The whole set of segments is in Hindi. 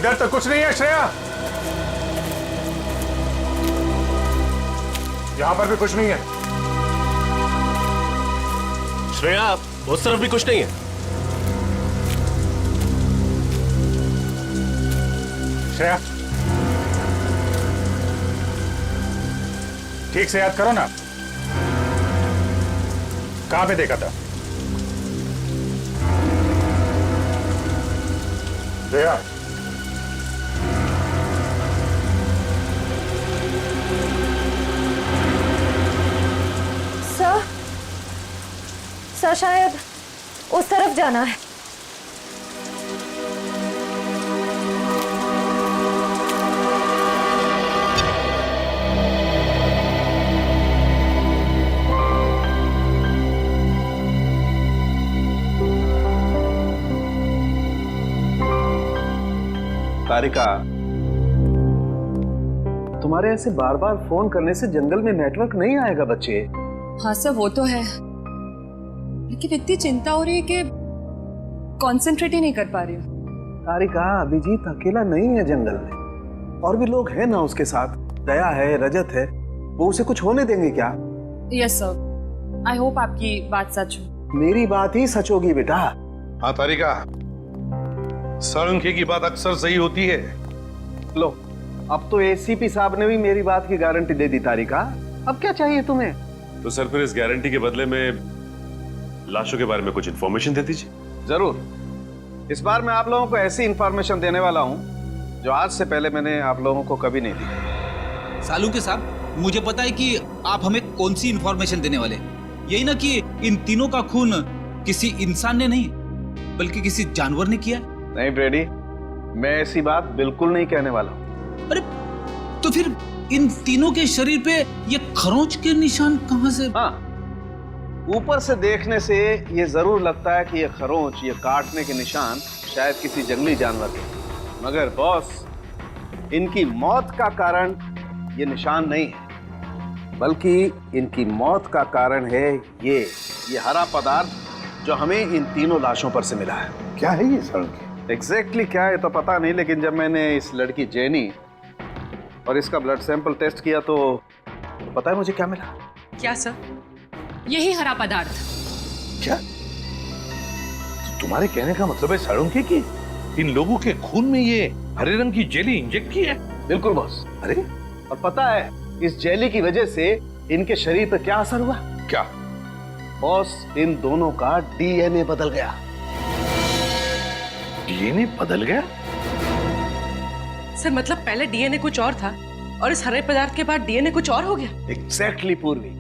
इधर तो कुछ नहीं है श्रेया, यहां पर भी कुछ नहीं है। श्रेया, उस तरफ भी कुछ नहीं है। श्रेया, ठीक से याद करो ना, कहां पे देखा था? श्रेया, सर शायद उस तरफ जाना है। तारिका, तुम्हारे ऐसे बार बार फोन करने से जंगल में नेटवर्क नहीं आएगा बच्चे। हाँ सर, वो तो है, लेकिन इतनी चिंता हो रही है कि कंसंट्रेट ही नहीं कर पा रही हूँ। तारिका, अभिजीत अकेला नहीं है जंगल में, और भी लोग हैं ना उसके साथ। दया है, रजत है, वो उसे कुछ होने देंगे क्या? यस सर, आई होप आपकी बात सच हो। मेरी बात ही सच होगी बेटा। हाँ तारिका, साळुंखे की बात अक्सर सही होती है। लो, अब तो एसीपी साहब ने भी मेरी बात की गारंटी दे दी। तारिका, अब क्या चाहिए तुम्हें? तो सर फिर इस गारंटी के बदले में लाशों के बारे में कुछ इंफॉर्मेशन दे दीजिए। जरूर। इस बार मैं आप लोगों को ऐसी इंफॉर्मेशन देने वाला हूं जो आज से पहले मैंने आप लोगों को कभी नहीं दी। सालुंखे साहब, मुझे पता है कि आप हमें कौन सी इंफॉर्मेशन देने वाले। यही ना कि इन तीनों का खून किसी इंसान ने नहीं बल्कि किसी जानवर ने किया। नहीं ब्रेडी, मैं ऐसी बात बिल्कुल नहीं कहने वाला हूं। अरे तो फिर इन तीनों के शरीर पे ये खरोंच के निशान कहां से? हाँ, ऊपर से देखने से ये जरूर लगता है कि ये खरोंच, ये काटने के निशान शायद किसी जंगली जानवर के, मगर बॉस, इनकी मौत का कारण ये निशान नहीं है, बल्कि इनकी मौत का कारण है ये हरा पदार्थ जो हमें इन तीनों लाशों पर से मिला है। क्या है ये साळुंखे? एग्जैक्टली क्या है तो पता नहीं, लेकिन जब मैंने इस लड़की जेनी और इसका ब्लड सैंपल टेस्ट किया तो पता है मुझे क्या मिला? क्या सर? यही हरा पदार्थ। क्या तो तुम्हारे कहने का मतलब है साळुंखे कि इन लोगों के खून में ये हरे रंग की जेली इंजेक्ट की है? बिल्कुल बॉस। अरे, और पता है इस जेली की वजह से इनके शरीर पर क्या असर हुआ? क्या बॉस, इन दोनों का डीएनए बदल गया। डीएनए बदल गया? सर मतलब पहले डीएनए कुछ और था और इस हरे पदार्थ के बाद डीएनए कुछ और हो गया? एग्जैक्टली पूर्वी,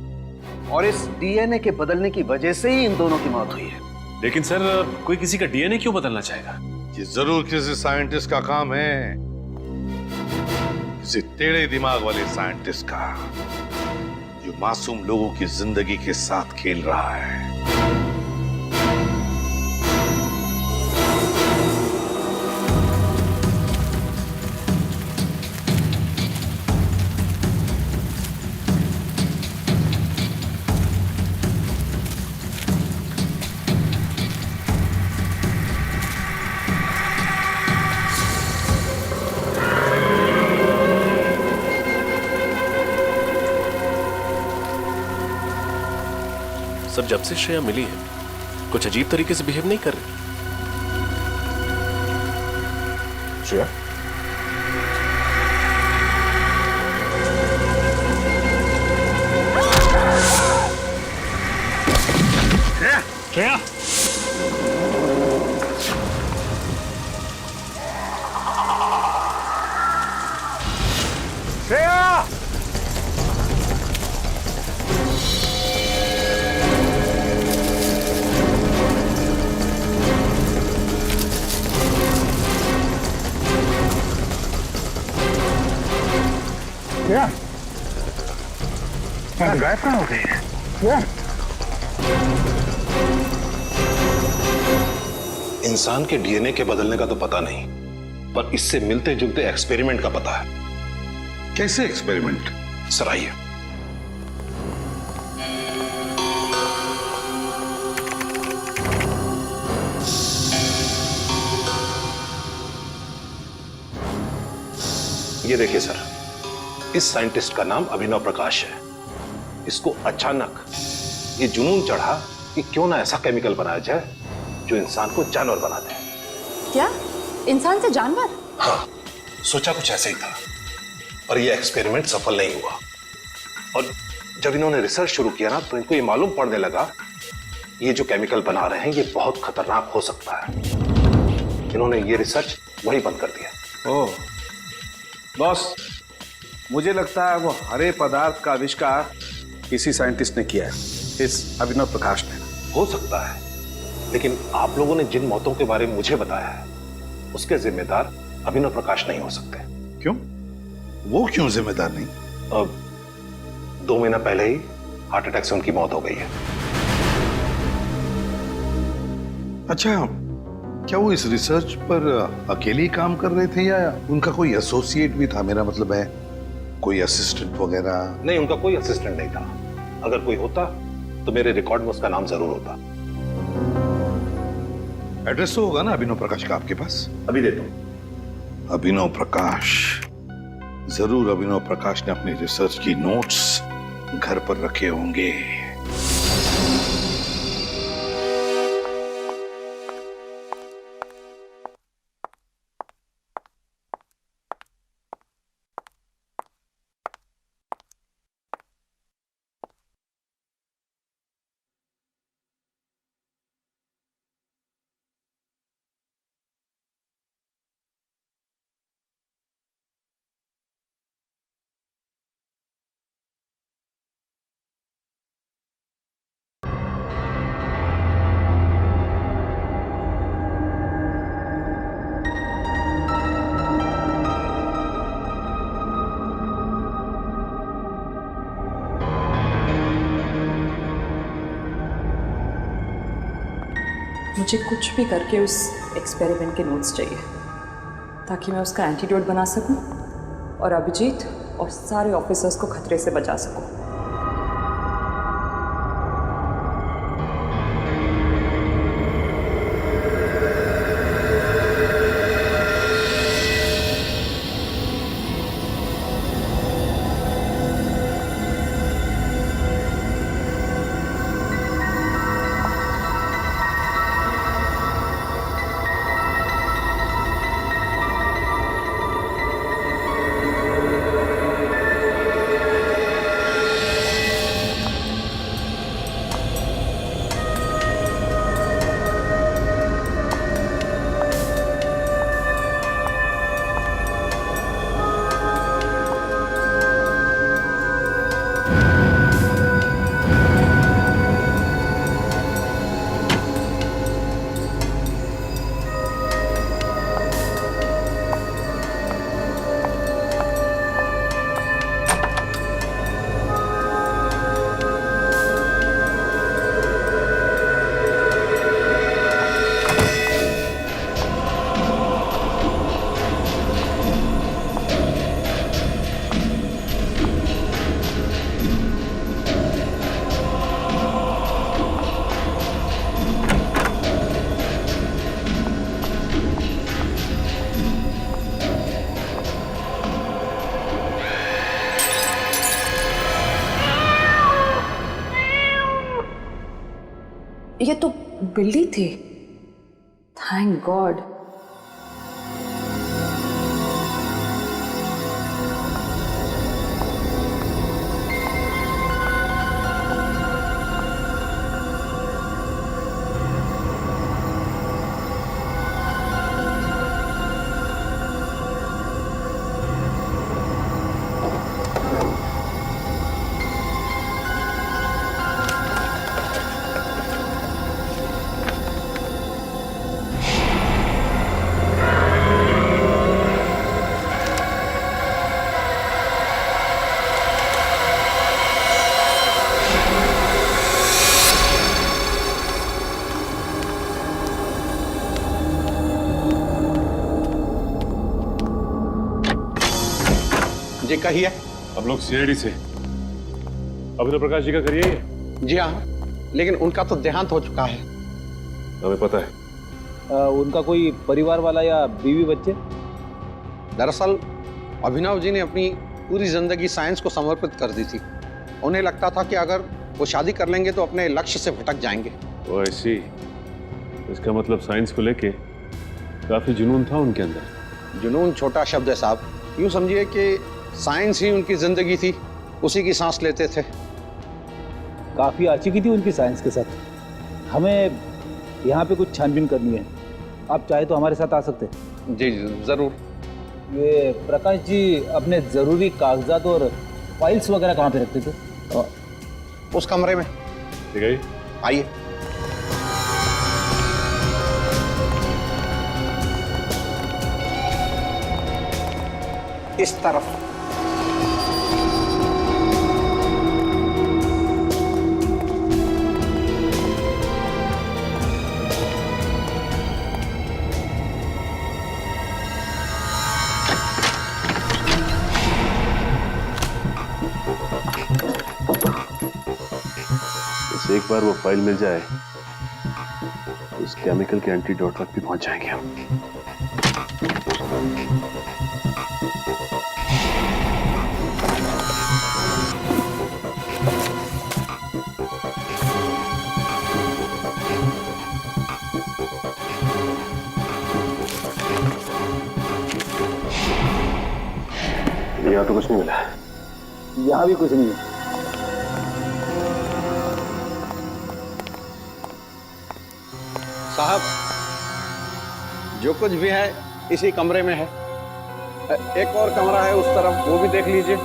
और इस डीएनए के बदलने की वजह से ही इन दोनों की मौत हुई है। लेकिन सर, कोई किसी का डीएनए क्यों बदलना चाहेगा? ये जरूर किसी साइंटिस्ट का काम है, किसी टेढ़े दिमाग वाले साइंटिस्ट का, जो मासूम लोगों की जिंदगी के साथ खेल रहा है। सर, जब से श्रेया मिली है कुछ अजीब तरीके से बिहेव नहीं कर रही। श्रेया, श्रेया, श्रेया, श्रेया, गायब कहाँ हो गई है? श्रेया, इंसान के डीएनए के बदलने का तो पता नहीं, पर इससे मिलते जुलते एक्सपेरिमेंट का पता है। कैसे एक्सपेरिमेंट? सर आइए। ये देखिए सर, इस साइंटिस्ट का नाम अभिनव प्रकाश है। इसको अचानक ये जुनून चढ़ा कि क्यों ना ऐसा केमिकल बनाया जाए जो इंसान को जानवर बना दे। क्या? इंसान से जानवर? हाँ, सोचा कुछ ऐसे ही था, और ये एक्सपेरिमेंट सफल नहीं हुआ। और जब इन्होंने रिसर्च शुरू किया ना, तो इनको ये मालूम पड़ने लगा ये जो केमिकल बना रहे हैं ये बहुत खतरनाक हो सकता है। इन्होंने ये रिसर्च वही बंद कर दिया। ओह बॉस, मुझे लगता है वो हरे पदार्थ का आविष्कार किसी साइंटिस्ट ने किया है, इस अभिनव प्रकाश ने। हो सकता है, लेकिन आप लोगों ने जिन मौतों के बारे में मुझे बताया है उसके जिम्मेदार अभिनव प्रकाश नहीं हो सकते। क्यों? वो क्यों जिम्मेदार नहीं? अब 2 महीना पहले ही हार्ट अटैक से उनकी मौत हो गई है। अच्छा, क्या वो इस रिसर्च पर अकेले ही काम कर रहे थे या उनका कोई एसोसिएट भी था? मेरा मतलब है कोई असिस्टेंट वगैरह? नहीं, उनका कोई असिस्टेंट नहीं था। अगर कोई होता तो मेरे रिकॉर्ड में उसका नाम जरूर होता। एड्रेस तो होगा ना अभिनव प्रकाश का आपके पास? अभी देता हूं। अभिनव प्रकाश, जरूर अभिनव प्रकाश ने अपनी रिसर्च की नोट्स घर पर रखे होंगे। मुझे कुछ भी करके उस एक्सपेरिमेंट के नोट्स चाहिए ताकि मैं उसका एंटीडोट बना सकूं और अभिजीत और सारे ऑफिसर्स को खतरे से बचा सकूं। ये तो बिल्ली थी। Thank God. जी कहिए। हम लोग सीआईडी से। अभिनव प्रकाश जी का करिए ये? जी हाँ, लेकिन उनका तो देहांत हो चुका है। हमें पता है। उनका कोई परिवार वाला या बीवी बच्चे? दरअसल अभिनव जी ने अपनी पूरी जिंदगी साइंस को समर्पित कर दी थी। उन्हें लगता था कि अगर वो शादी कर लेंगे तो अपने लक्ष्य से भटक जाएंगे। ओ ऐसी, इसका मतलब साइंस को लेके काफी जुनून था उनके अंदर। जुनून छोटा शब्द है साहब, यूं समझिए कि साइंस ही उनकी जिंदगी थी, उसी की सांस लेते थे। काफी आशिकी थी उनकी साइंस के साथ। हमें यहाँ पे कुछ छानबीन करनी है, आप चाहे तो हमारे साथ आ सकते हैं। जी जरूर। ये प्रकाश जी अपने जरूरी कागजात और फाइल्स वगैरह कहाँ पे रखते थे? उस कमरे में। ठीक है, आइए। इस तरफ। बस एक बार वो फाइल मिल जाए तो उस केमिकल के एंटीडोट तक भी पहुंच जाएंगे हम। यहाँ तो कुछ नहीं मिला। यहाँ भी कुछ नहीं है। साहब, जो कुछ भी है इसी कमरे में है। एक और कमरा है उस तरफ, वो भी देख लीजिए।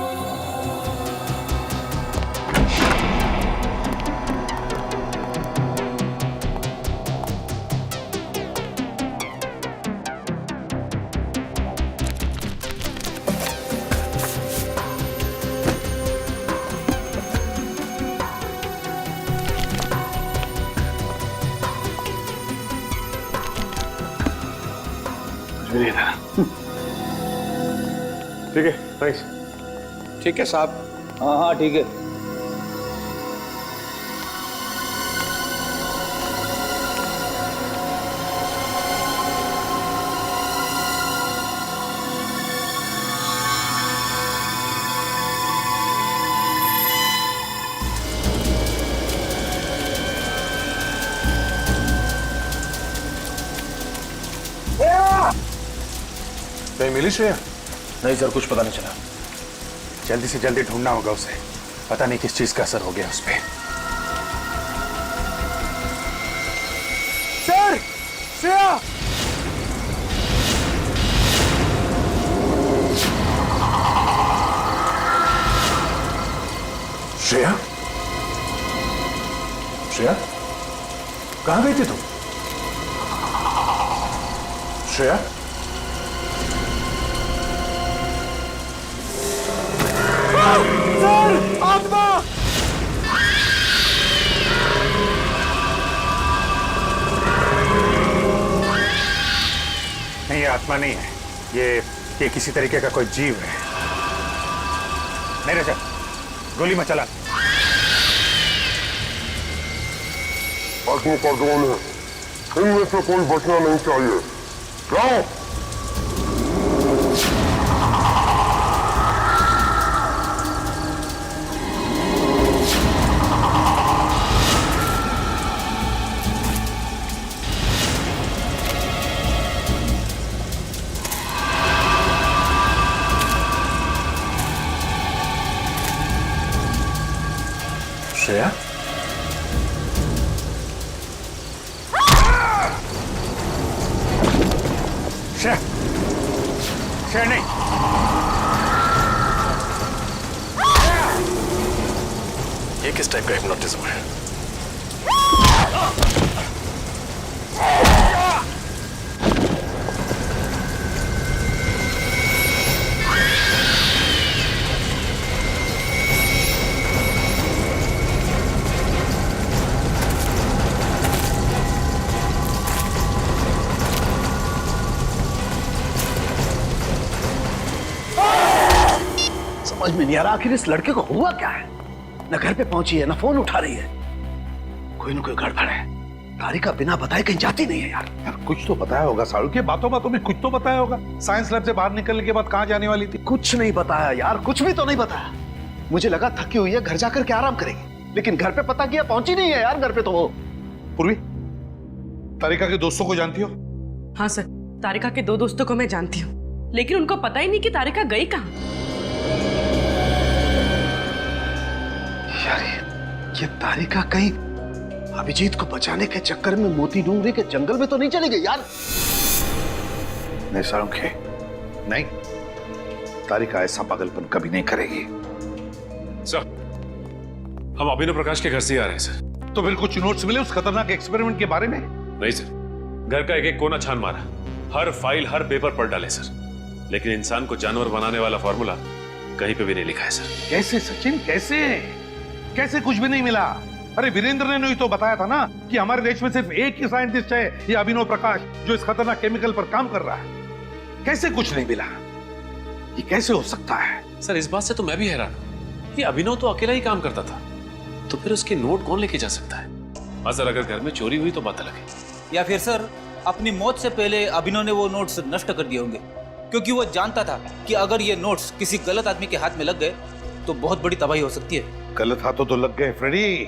ठीक है, थैंक्स। ठीक है साहब। हाँ हाँ ठीक है। कहीं मिली श्रेया? नहीं सर, कुछ पता नहीं चला। जल्दी से जल्दी ढूंढना होगा उसे। पता नहीं किस चीज का असर हो गया उस पे। सर, श्रेया! श्रेया? श्रेया? कहां गई थी तुम? श्रेया? सर, आत्मा! नहीं, ये आत्मा नहीं है। ये किसी तरीके का कोई जीव है। नहीं रजत, गोली मत चला। आत्मा का ड्रोन है, इनमें से कोई बचना नहीं चाहिए। जाओ। श्रेया? श्रेया! श्रेया नहीं! ये किस टाइप का हिप्नोटिज्म है? समझ में नहीं आ रहा आखिर इस लड़के को हुआ क्या है। न घर पे पहुंची है, न फोन उठा रही है। कोई न कोई गड़बड़ है। तारिका बिना बताए कहीं जाती नहीं है यार। यार कुछ तो बताया होगा साड़ू के, बातों बातों में कुछ तो बताया होगा। साइंस लैब से बाहर निकलने के बाद कहाँ जाने वाली थी? कुछ नहीं बताया यार, कुछ भी तो नहीं बताया। मुझे लगा थकी हुई है, घर जाकर के आराम करेगी, लेकिन घर पे पता किया पहुंची नहीं है यार घर पे तो वो। पूर्वी, तारिका के दोस्तों को जानती हो? हाँ सर, तारिका के 2 दोस्तों को मैं जानती हूँ, लेकिन उनको पता ही नहीं कि तारिका गई कहाँ। यार ये तारिका कहीं अभिजीत को बचाने के चक्कर में मोती डूंगरी के जंगल में तो नहीं चली गई यार? नहीं साळुंखे, नहीं, तारिका ऐसा पागलपन कभी नहीं करेगी। सर, हम अभिनव प्रकाश के घर से ही आ रहे हैं सर। तो फिर कुछ नोट्स मिले उस खतरनाक एक्सपेरिमेंट के बारे में? नहीं सर, घर का एक एक कोना छान मारा, हर फाइल हर पेपर पढ़ डाले सर, लेकिन इंसान को जानवर बनाने वाला फॉर्मूला कहीं पे भी नहीं लिखा है सर। कैसे सचिन, कैसे कैसे कुछ भी नहीं मिला? अरे वीरेंद्र ने तो बताया था ना कि हमारे देश में सिर्फ एक ही साइंटिस्ट है, ये अभिनव प्रकाश, जो इस खतरनाक केमिकल पर काम कर रहा है। कैसे कुछ नहीं मिला? ये कैसे हो सकता है? सर इस बात से तो मैं भी हैरान हूं कि अभिनव तो अकेला ही काम करता था, तो फिर उसके नोट कौन लेके जा सकता है? हाँ सर, अगर घर में चोरी हुई तो बात अलग है। या फिर सर अपनी मौत से पहले अभिनव ने वो नोट्स नष्ट कर दिए होंगे, क्योंकि वो जानता था कि अगर ये नोट्स किसी गलत आदमी के हाथ में लग गए तो बहुत बड़ी तबाही हो सकती है। गलत हाथों तो लग गए फ्रेडी,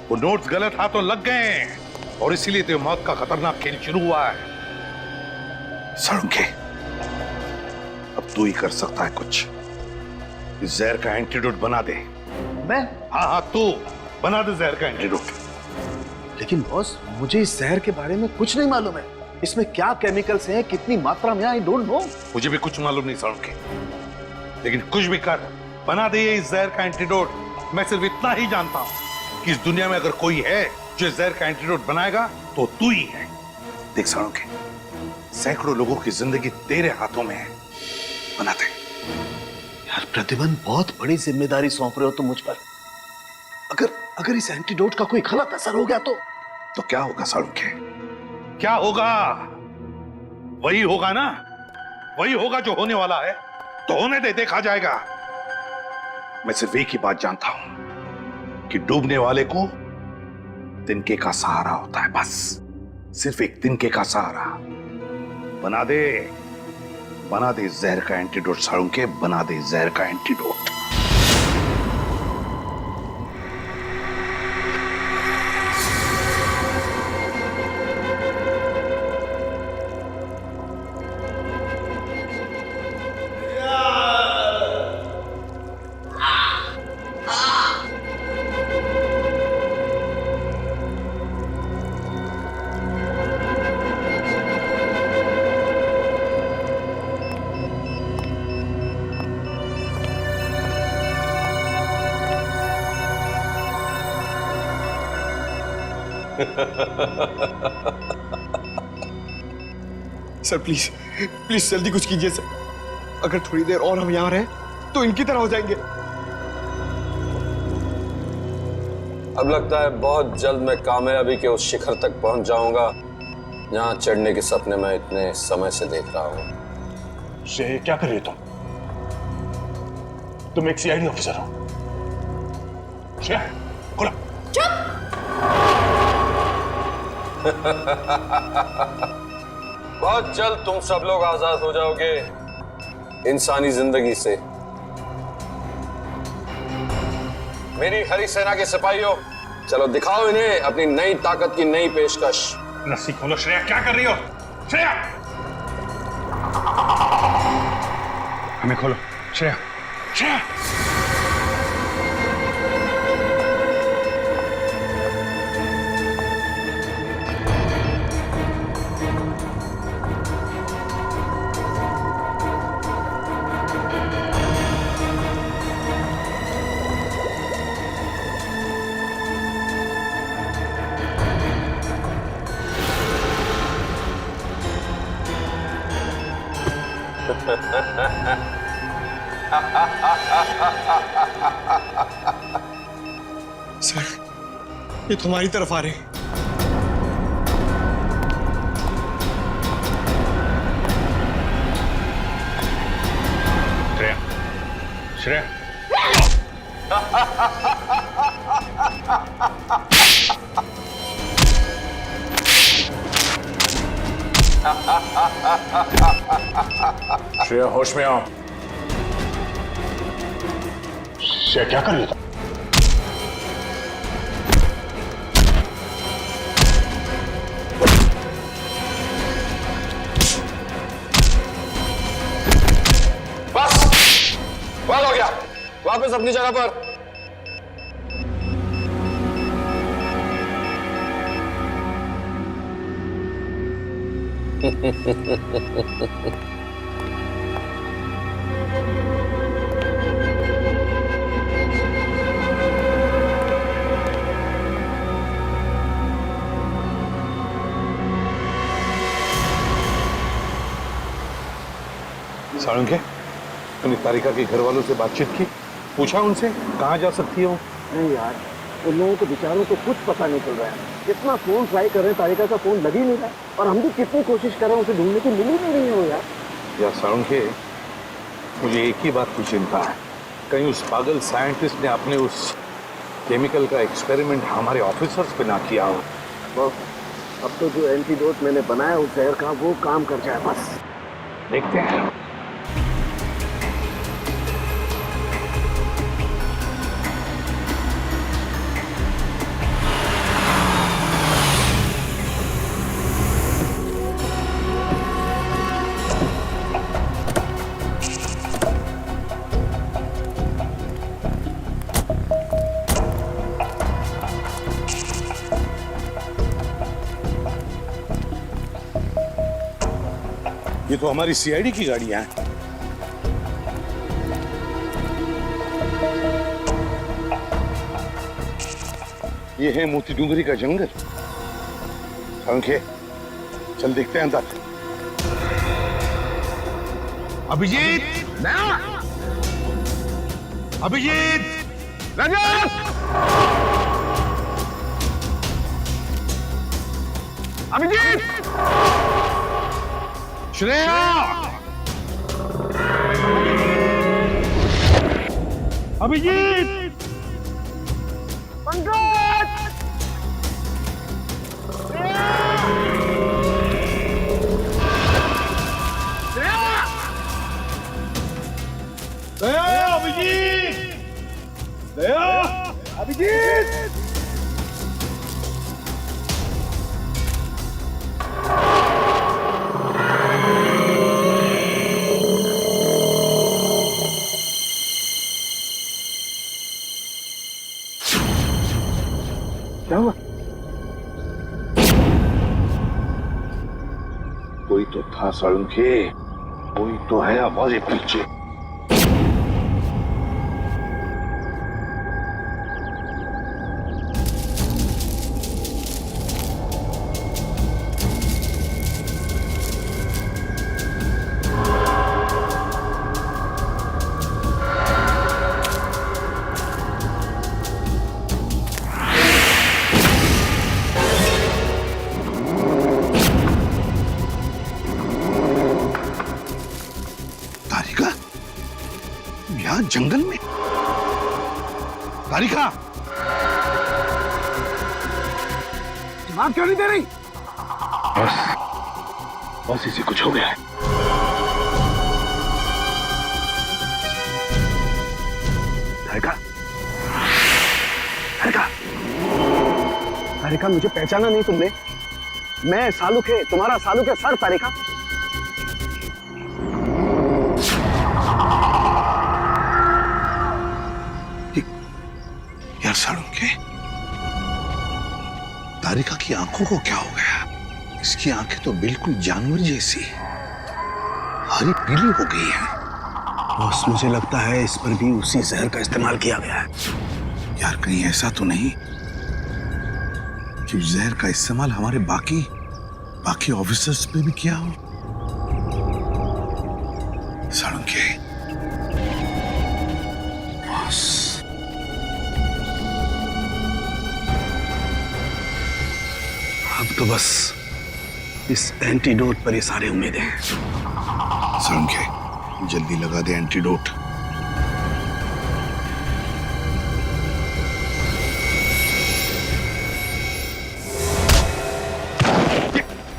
वो नोट्स गलत हाथों लग गए, और इसीलिए तो मौत का खतरनाक खेल शुरू हुआ है। साळुंखे, अब तू ही कर सकता है कुछ। इस जहर का एंटीडोट बना दे। मैं? हाँ, तू बना दे जहर का एंटीडोट। लेकिन बॉस, मुझे इस जहर के बारे में कुछ नहीं मालूम है। इसमें क्या केमिकल्स हैं, कितनी मात्रा में, आई डोंट नो। मुझे भी कुछ मालूम नहीं साळुंखे, लेकिन कुछ भी कर, बना दे ये इस जहर का एंटीडोट। मैं सिर्फ इतना ही जानता हूं कि इस दुनिया में अगर कोई है जो इस जहर का एंटीडोट बनाएगा तो तू ही है। देख साळुंखे, सैकड़ों लोगों की जिंदगी तेरे हाथों में है, बना दे। यार प्रतिबंध, बहुत बड़ी जिम्मेदारी सौंप रहे हो तुम मुझ पर। अगर इस एंटीडोट का कोई गलत असर हो गया तो क्या होगा साळुंखे? क्या होगा? वही होगा ना, वही होगा जो होने वाला है। तो होने दे, देखा जाएगा। मैं सिर्फ एक ही बात जानता हूं कि डूबने वाले को तिनके का सहारा होता है, बस सिर्फ एक तिनके का सहारा। बना दे जहर का एंटीडोट साळुंखे, बना दे जहर का एंटीडोट। सर प्लीज प्लीज जल्दी कुछ कीजिए सर। अगर थोड़ी देर और हम यहाँ रहे तो इनकी तरह हो जाएंगे। अब लगता है बहुत जल्द मैं कामयाबी के उस शिखर तक पहुंच जाऊंगा जहां चढ़ने के सपने मैं इतने समय से देख रहा हूं। श्रेय, क्या कर रही हो तुम एक सीआईडी ऑफिसर हो। श्रेया, खोला। बहुत जल्द तुम सब लोग आजाद हो जाओगे इंसानी जिंदगी से। मेरी हरी सेना के सिपाहियों, चलो दिखाओ इन्हें अपनी नई ताकत की नई पेशकश। रस्सी खोलो। श्रेया, क्या कर रही हो? श्रेया, हमें खोलो। श्रेया, श्रेया। सर, ये तुम्हारी तरफ आ रहे हैं। श्रेया, श्रेया। श्रेया होश में आओ। श्रेया क्या कर रही था? बस बहुत हो गया, वापस अपनी जगह पर। साळुंखे, तूने तारिका के घर वालों से बातचीत की? पूछा उनसे कहाँ जा सकती है वो? नहीं यार, उन लोगों को बेचारों को कुछ पता नहीं चल रहा है। कितना फोन ट्राई कर रहे हैं, तारिका का फोन लग ही नहीं रहा, और हम भी कितनी कोशिश कर रहे हैं उसे ढूंढने की, मिल ही नहीं रही है वो यार। यार साळुंखे, मुझे एक ही बात की चिंता है, कहीं उस पागल साइंटिस्ट ने अपने उस केमिकल का एक्सपेरिमेंट हमारे ऑफिसर्स पे ना किया हो। अब तो जो एंटीडोट मैंने बनाया उस जहर का, वो काम कर जाए बस। देखते हैं। ये तो हमारी सीआईडी की गाड़ियां हैं। ये है मोती डूंगरी का जंगल। साळुंखे, चल देखते हैं अंदर। अभिजीत, अभिजीत, अभिजीत, श्रेया, अभिजीत, पंकज, दया, अभिजीत, दया, अभिजीत। क्या हुआ? कोई तो था साळुंखे, कोई तो है हमारे पीछे। जंगल में तारिका, दिमाग क्यों नहीं दे रही? बस इसे कुछ हो गया है। तारिका, तारिका, तारिका, मुझे पहचाना नहीं तुमने? मैं सालुक है, तुम्हारा सालुक है सर। तारिका, यार साळुंखे, तारिका की आंखों को क्या हो गया? इसकी आंखें तो बिल्कुल जानवर जैसी हरी पीली हो गई है। बॉस, मुझे लगता है इस पर भी उसी जहर का इस्तेमाल किया गया है। यार कहीं ऐसा तो नहीं कि उस जहर का इस्तेमाल हमारे बाकी ऑफिसर्स पे भी किया हो? साळुंखे, बॉस, अब तो बस इस एंटीडोट पर ये सारी उम्मीदें हैं। साळुंखे, जल्दी लगा दे एंटीडोट।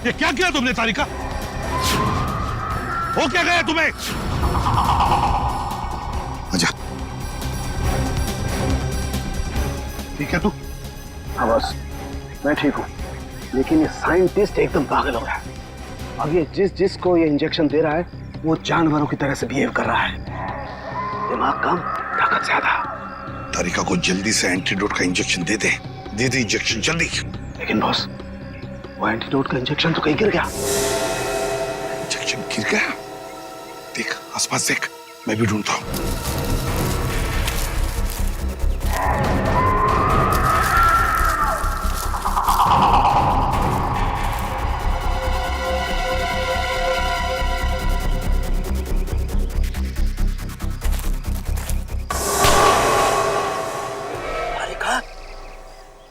ये क्या किया तुमने तारिका? हो क्या गया तुम्हें? आजा। ठीक है तू? हाँ बस, मैं ठीक हूँ, लेकिन ये साइंटिस्ट एकदम पागल हो गया। अब ये जिसको ये इंजेक्शन दे रहा है वो जानवरों की तरह से बिहेव कर रहा है। दिमाग कम, ताकत ज्यादा। तारिका को जल्दी से एंटीडोट का इंजेक्शन दे दे। दे दे इंजेक्शन जल्दी। लेकिन बॉस, वो एंटीडोट का इंजेक्शन तो कहीं गिर गया। इंजेक्शन गिर गया? देख आसपास देख, मैं भी ढूंढता हूँ।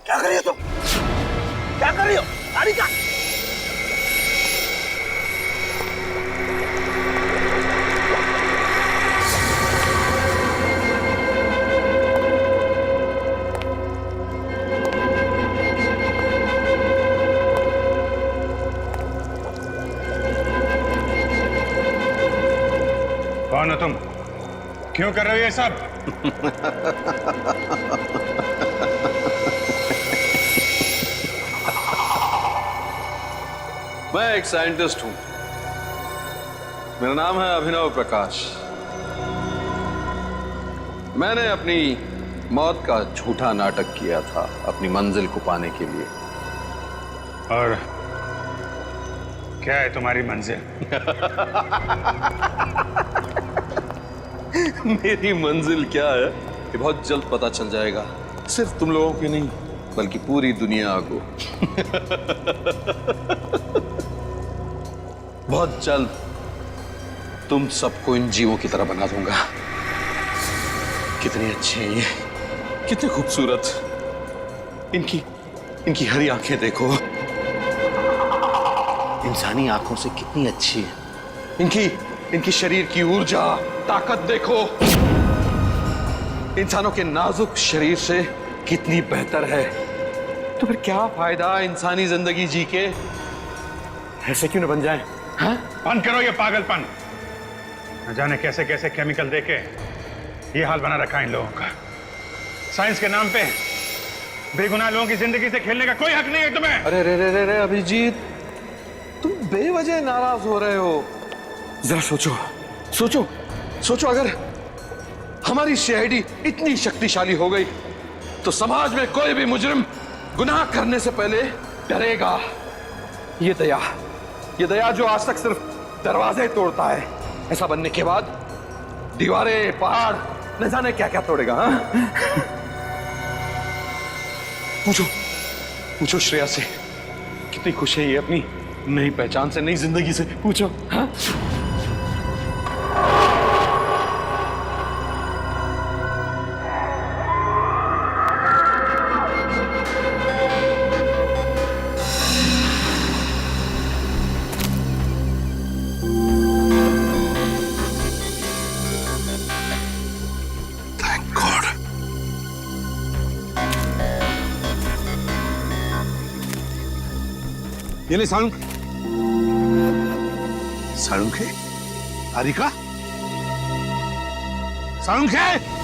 क्या कर रही हो तुम? क्या कर रही हो तारिका? कौन हो तुम? क्यों कर रहे हो ये सब? मैं एक साइंटिस्ट हूं। मेरा नाम है अभिनव प्रकाश। मैंने अपनी मौत का झूठा नाटक किया था अपनी मंजिल को पाने के लिए। और क्या है तुम्हारी मंजिल? मेरी मंजिल क्या है ये बहुत जल्द पता चल जाएगा। सिर्फ तुम लोगों की नहीं बल्कि पूरी दुनिया को। बहुत जल्द तुम सबको इन जीवों की तरह बना दूंगा। कितने अच्छे हैं ये, कितने खूबसूरत। इनकी हरी आंखें देखो, इंसानी आंखों से कितनी अच्छी है। इनकी शरीर की ऊर्जा, ताकत देखो, इंसानों के नाजुक शरीर से कितनी बेहतर है। तो फिर क्या फायदा इंसानी जिंदगी जी के? ऐसे क्यों न बन जाए? हाँ? बंद करो ये पागलपन। न जाने कैसे कैसे केमिकल देके ये हाल बना रखा है इन लोगों का। साइंस के नाम पे बेगुनाह लोगों की जिंदगी से खेलने का कोई हक नहीं है तुम्हें। अरे रे रे रे रे अभिजीत, तुम बेवजह नाराज हो रहे हो। जरा सोचो अगर हमारी सीआईडी इतनी शक्तिशाली हो गई तो समाज में कोई भी मुजरिम गुनाह करने से पहले डरेगा। ये दया जो आज तक सिर्फ दरवाजे तोड़ता है, ऐसा बनने के बाद दीवारें, पहाड़, न जाने क्या क्या तोड़ेगा। पूछो श्रेया से कितनी खुश है ये अपनी नई पहचान से, नई जिंदगी से। पूछो। हाँ? ये ले सालुंख। सालुंख है? तारिका? सालुंख है?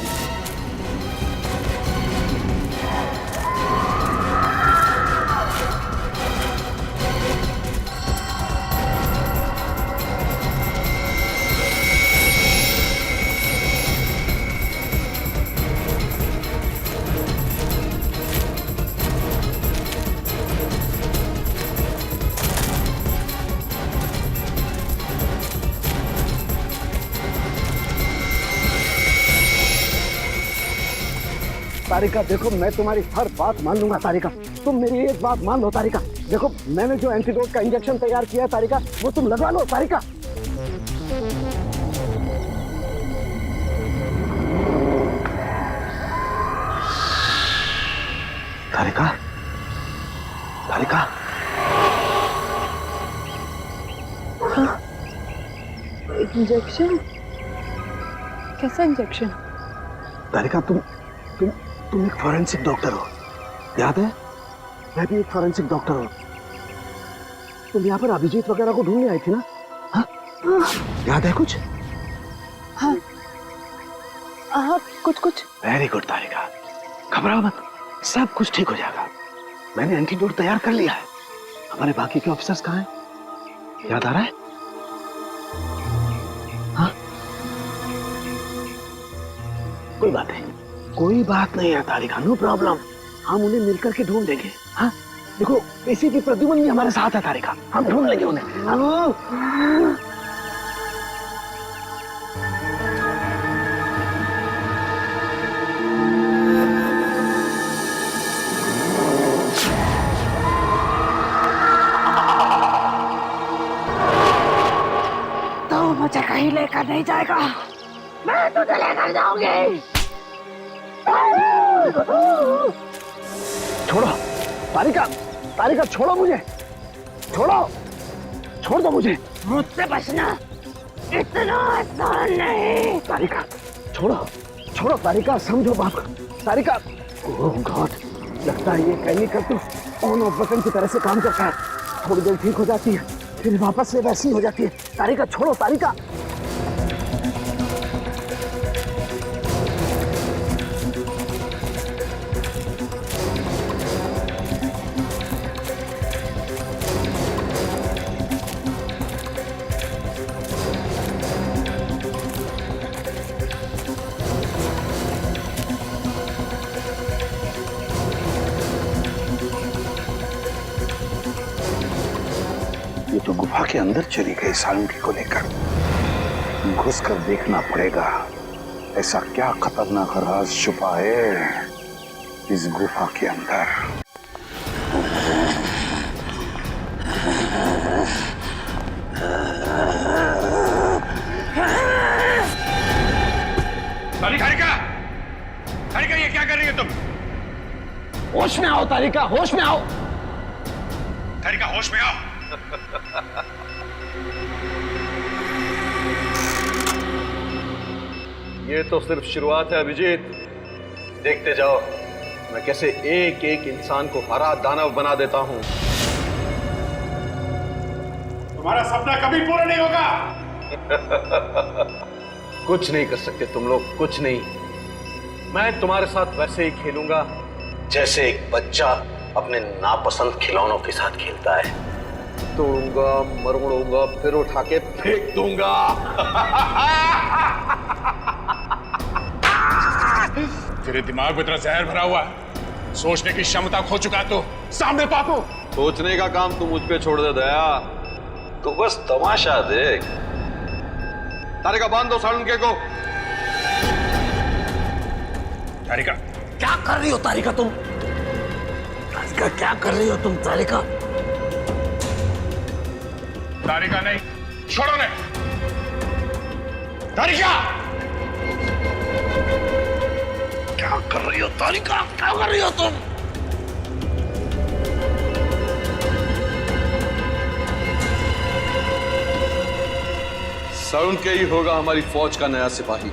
तारिका देखो, मैं तुम्हारी हर बात मान लूंगा तारिका। तुम मेरी एक बात मान लो तारिका। देखो, मैंने जो एंटीडोट का इंजेक्शन तैयार किया है तारिका, वो तुम लगा लो तारिका। तारिका, तारिका। हाँ? इंजेक्शन? कैसा इंजेक्शन? तारिका, तुम एक फॉरेंसिक डॉक्टर हो, याद है? मैं भी एक फॉरेंसिक डॉक्टर हूँ। तुम यहाँ पर अभिजीत वगैरह को ढूंढने आई थी ना? हाँ? याद है कुछ? हाँ हाँ, कुछ कुछ। वेरी गुड तारिका, घबराओ मत, सब कुछ ठीक हो जाएगा। मैंने एंटीडोट तैयार कर लिया है। हमारे बाकी के ऑफिसर्स कहाँ हैं? याद आ रहा है? हाँ, कोई बात नहीं है तारिका, नो प्रॉब्लम। हम उन्हें मिलकर के ढूंढ लेंगे। हाँ देखो, इसी की प्रद्युमन भी हमारे साथ है तारिका, हम ढूंढ लेंगे उन्हें। तो मुझे कहीं लेकर नहीं जाएगा, मैं तुझे लेकर जाऊंगी। छोड़ो तारिका, छोड़ो मुझे, छोड़ दो मुझे। मुझसे बचना इतना आसान नहीं। तारिका छोड़ो तारिका, समझो बाप। तारिका, ओह गॉड, लगता है ये केमिकल तो ऑन ऑफ बटन की तरह से काम करता है। थोड़ी देर ठीक हो जाती है, फिर वापस से वैसी हो जाती है। तारिका छोड़ो तारिका। ये तो गुफा के अंदर चली गई सालुंकी को लेकर। घुस कर देखना पड़ेगा, ऐसा क्या खतरनाक राज छुपा है इस गुफा के अंदर। तारिका, ये क्या कर रही हो तुम? होश में आओ तारिका, होश में आओ। तारिका, होश में आओ। ये तो सिर्फ शुरुआत है अभिजीत, देखते जाओ मैं कैसे एक एक इंसान को हरा दानव बना देता हूं। तुम्हारा सपना कभी पूरा नहीं होगा। कुछ नहीं कर सकते तुम लोग, कुछ नहीं। मैं तुम्हारे साथ वैसे ही खेलूंगा जैसे एक बच्चा अपने नापसंद खिलौनों के साथ खेलता है। तोड़ूंगा, मरोड़ूंगा, फिर उठा के फेंक दूंगा। तेरे दिमाग में इतना जहर भरा हुआ है, सोचने की क्षमता खो चुका है तो सामने पापो। सोचने का काम तू मुझ पे छोड़ दे दया, तू बस तमाशा देख। तारिका, बांध दो सालुंके को। तारिका, क्या कर रही हो तारिका तुम? तारिका, क्या कर रही हो तुम तारिका? तारिका नहीं, छोड़ो ने। तारिका, क्या कर रही हो तारिका, क्या कर रही हो तुम? सालुंके ही होगा हमारी फौज का नया सिपाही।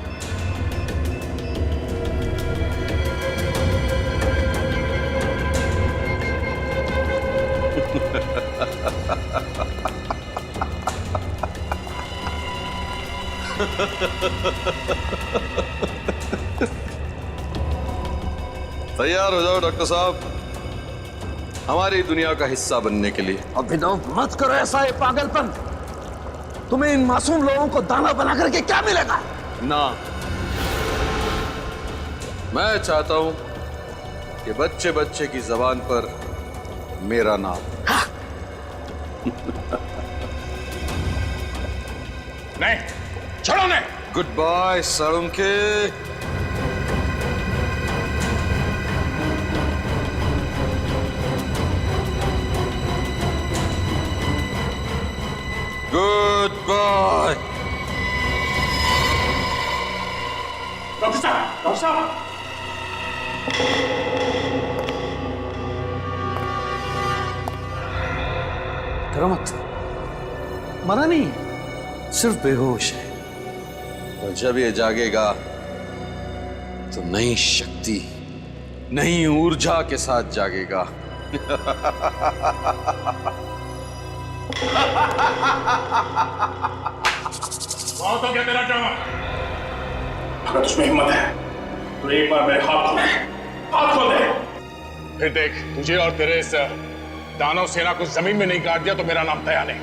तैयार हो जाओ डॉक्टर साहब, हमारी दुनिया का हिस्सा बनने के लिए। अभिनव, मत करो ऐसा, ये पागलपन। तुम्हें इन मासूम लोगों को दाना बना करके क्या मिलेगा? ना, मैं चाहता हूं कि बच्चे बच्चे की जबान पर मेरा नाम। नहीं, छोड़ो ने। Good bye Salunke. Good bye. Doctor साहब, डॉक्टर साहब। डरो मत, मरा नहीं, सिर्फ बेहोश है। और जब ये जागेगा तो नई शक्ति, नई ऊर्जा के साथ जागेगा। बहुत हो गया तेरा ड्रामा। अगर तुझमें हिम्मत है तो एक बार मेरे हाथ खोल दे, हाथ खोल दे। फिर देख, तुझे और तेरे इस दानव सेना को जमीन में नहीं काट दिया तो मेरा नाम दया नहीं।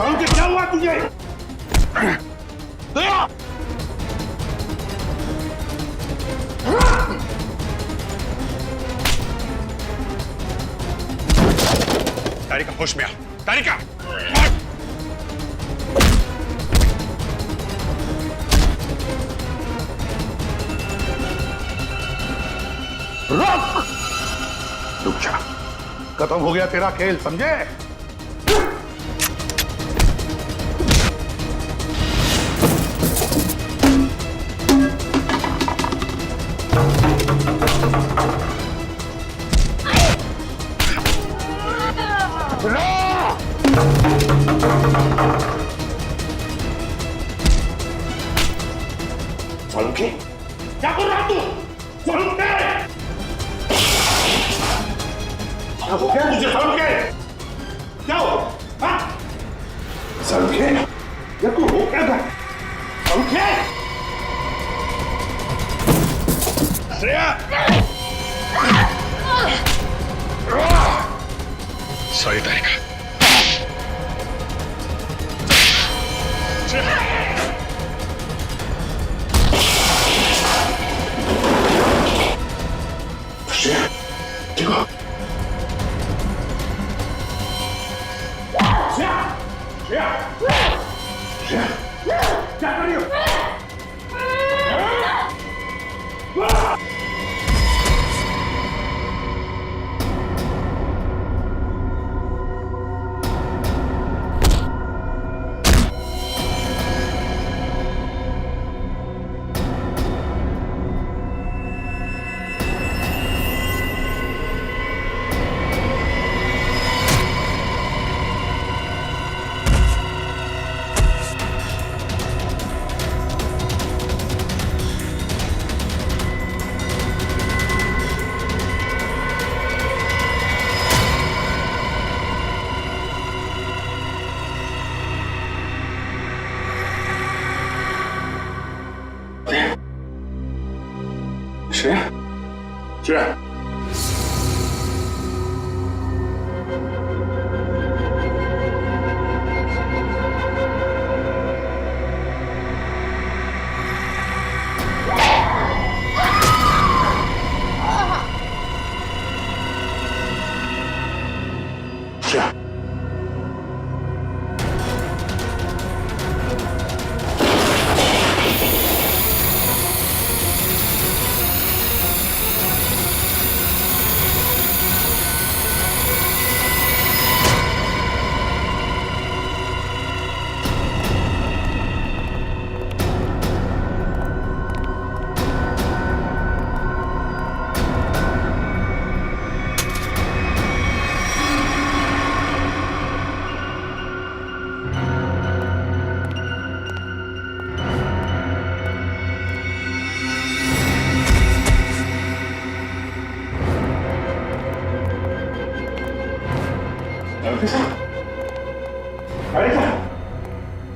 समझे क्या हुआ तुझे? तारिका होश में आ, तारिका। रुक जा, खत्म हो गया तेरा खेल, समझे? सलूके, क्या कर रहा तू? सलूके! क्या हो गया तुझे सलूके? क्या हो? हाँ? सलूके, ये तू हो क्या गया? सलूके! श्रेया! सॉरी तारिका। श्रेया, देखो। श्रेया, श्रेया, श्रेया, क्या कर रही हो? श्रेया, श्रेया, तारिका,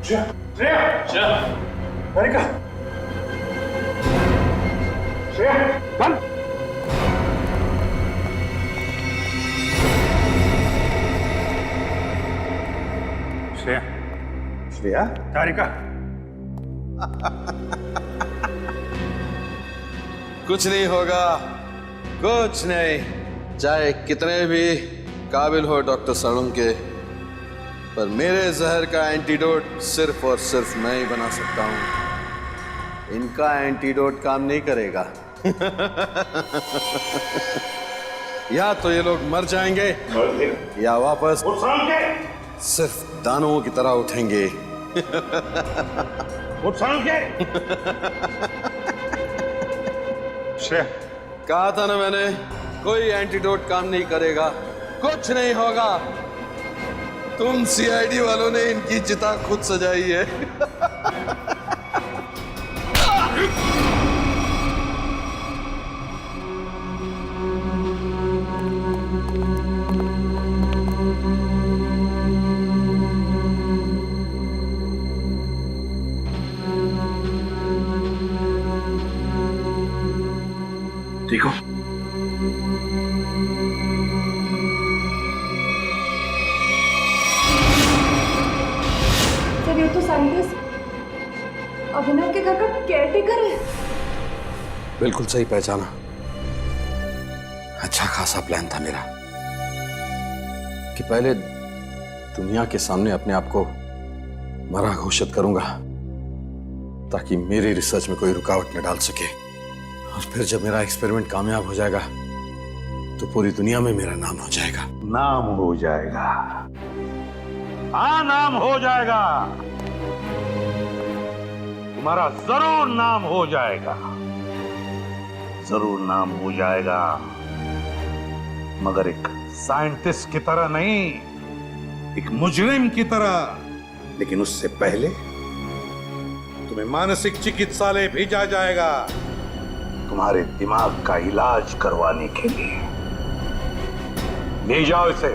श्रेया, श्रेया, श्रेया, तारिका, श्रेया, बंद। श्रेया, श्रेया, तारिका। कुछ नहीं होगा, कुछ नहीं। चाहे कितने भी काबिल हो डॉक्टर सलूके, पर मेरे जहर का एंटीडोट सिर्फ और सिर्फ मैं ही बना सकता हूं। इनका एंटीडोट काम नहीं करेगा। या तो ये लोग मर जाएंगे या वापस सिर्फ दानवों की तरह उठेंगे। कहा था ना मैंने, कोई एंटीडोट काम नहीं करेगा, कुछ नहीं होगा। तुम सीआईडी वालों ने इनकी चिता खुद सजाई है। ठीक हो? सर ये तो साइंटिस्ट अभिनव के घर का केयरटेकर है। बिल्कुल सही पहचाना। अच्छा खासा प्लान था मेरा कि पहले दुनिया के सामने अपने आप को मरा घोषित करूंगा ताकि मेरी रिसर्च में कोई रुकावट न डाल सके, और फिर जब मेरा एक्सपेरिमेंट कामयाब हो जाएगा तो पूरी दुनिया में मेरा नाम हो जाएगा। नाम हो जाएगा, हाँ नाम हो जाएगा, तुम्हारा जरूर नाम हो जाएगा, जरूर नाम हो जाएगा, मगर एक साइंटिस्ट की तरह नहीं, एक मुजरिम की तरह। लेकिन उससे पहले तुम्हें मानसिक चिकित्सालय भेजा जाएगा तुम्हारे दिमाग का इलाज करवाने के लिए। ले जाओ इसे।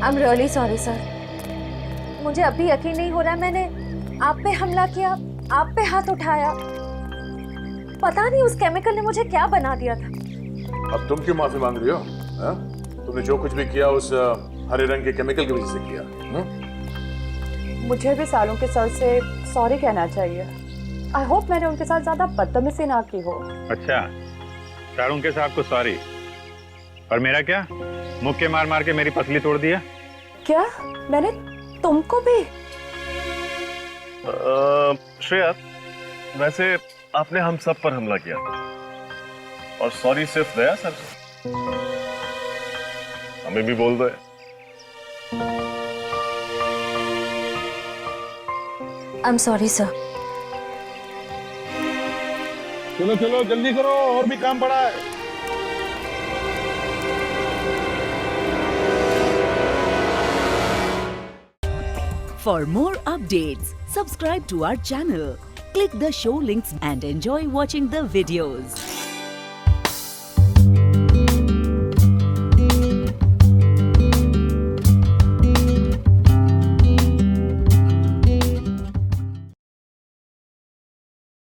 I'm really sorry sir। मुझे अभी यकीन नहीं हो रहा मैंने आप पे हमला किया, आप पे हाथ उठाया। पता नहीं उस केमिकल ने मुझे क्या बना दिया था। अब तुम क्यों माफी मांग रही हो? हा? तुमने जो कुछ भी किया उस हरे रंग के केमिकल की वजह से किया। मुझे भी सालों के सर से सॉरी कहना चाहिए। आई होप मैंने उनके साथ ज्यादा बदतमीजी ना की हो। अच्छा, शाहरुख के साहब को सॉरी, और मेरा क्या? मुक्के मार मार के मेरी पसली तोड़ दिया। क्या मैंने तुमको भी? श्रेया, वैसे आपने हम सब पर हमला किया और सॉरी सिर्फ दया सर हमें भी बोल दो। I am sorry sir. चलो चलो जल्दी करो, और भी काम पड़ा है। For more updates, subscribe to our channel, click the show links and enjoy watching the videos.